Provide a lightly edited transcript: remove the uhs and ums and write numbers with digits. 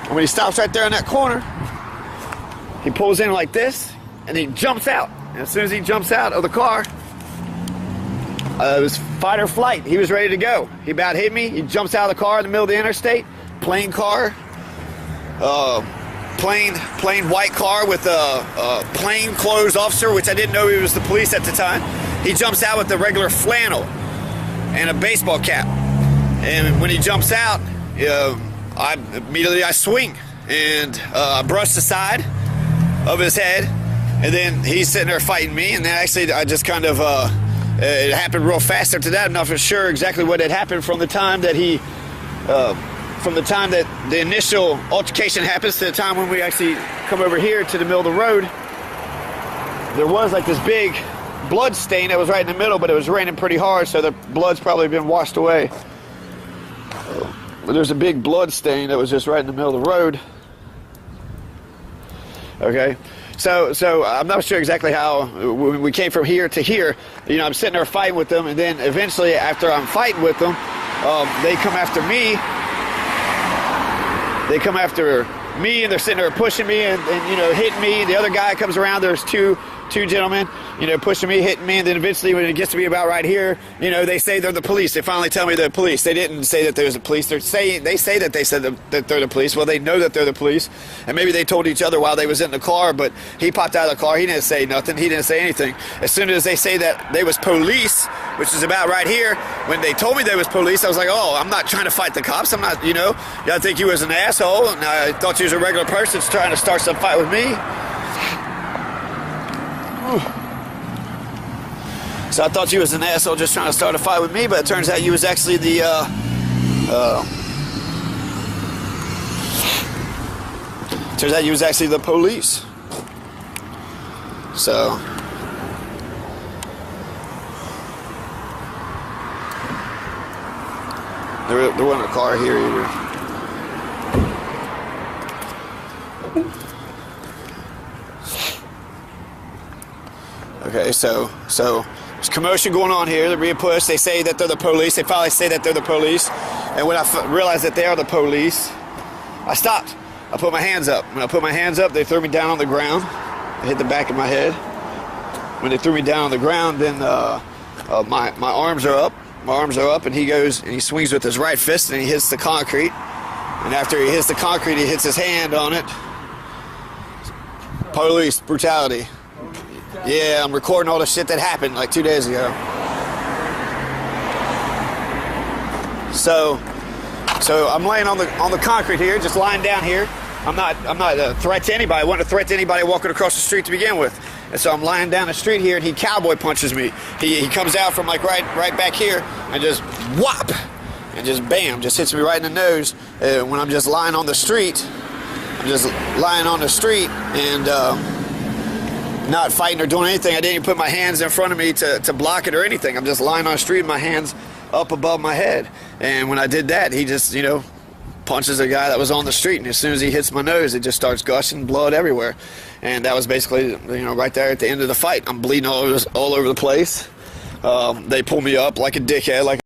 And when he stops right there in that corner, he pulls in like this, and he jumps out. And as soon as he jumps out of the car, it was fight or flight. He was ready to go. He about hit me. He jumps out of the car in the middle of the interstate. Plain car. Plain white car with a plain clothes officer, which I didn't know he was the police at the time. He jumps out with a regular flannel and a baseball cap. And when he jumps out, I swing and I brush the side of his head, and then he's sitting there fighting me. And then actually I just kind of it happened real fast after that. I'm not for sure exactly what had happened from the time that the initial altercation happens to the time when we actually come over here to the middle of the road. There was like this big blood stain that was right in the middle, but it was raining pretty hard, so the blood's probably been washed away. But there's a big blood stain that was just right in the middle of the road. Okay, so I'm not sure exactly how we came from here to here. You know, I'm sitting there fighting with them, and then eventually, after I'm fighting with them, they come after me. They come after me, and they're sitting there pushing me and you know, hitting me. The other guy comes around. There's two gentlemen, you know, pushing me, hitting me, and then eventually when it gets to be about right here, you know, they say they're the police. They finally tell me they're the police. They didn't say that there's the police. They say that they said that they're the police. Well, they know that they're the police, and maybe they told each other while they was in the car, but he popped out of the car. He didn't say nothing. He didn't say anything. As soon as they say that they was police, which is about right here, when they told me they was police, I was like, oh, I'm not trying to fight the cops. I'm not, you know, I think you was an asshole, and I thought you was a regular person trying to start some fight with me. So I thought you was an asshole just trying to start a fight with me, but it turns out you was actually the police. So there wasn't a car here either. Okay, so there's commotion going on here. They're being pushed. They say that they're the police. They finally say that they're the police. And when I realized that they are the police, I stopped. I put my hands up. When I put my hands up, they threw me down on the ground. I hit the back of my head. When they threw me down on the ground, then my arms are up. My arms are up, and he goes and he swings with his right fist, and he hits the concrete. And after he hits the concrete, he hits his hand on it. Police brutality. Yeah, I'm recording all the shit that happened like 2 days ago. So I'm laying on the concrete here, just lying down here. I'm not a threat to anybody. I wasn't a threat to anybody walking across the street to begin with. And so I'm lying down the street here, and he cowboy punches me. He comes out from like right back here and just whop, and just bam, just hits me right in the nose. When I'm just lying on the street, and not fighting or doing anything. I didn't even put my hands in front of me to block it or anything. I'm just lying on the street, my hands up above my head. And when I did that, he just, you know, punches a guy that was on the street, and as soon as he hits my nose, it just starts gushing blood everywhere. And that was basically, you know, right there at the end of the fight. I'm bleeding all over the place. They pull me up like a dickhead, like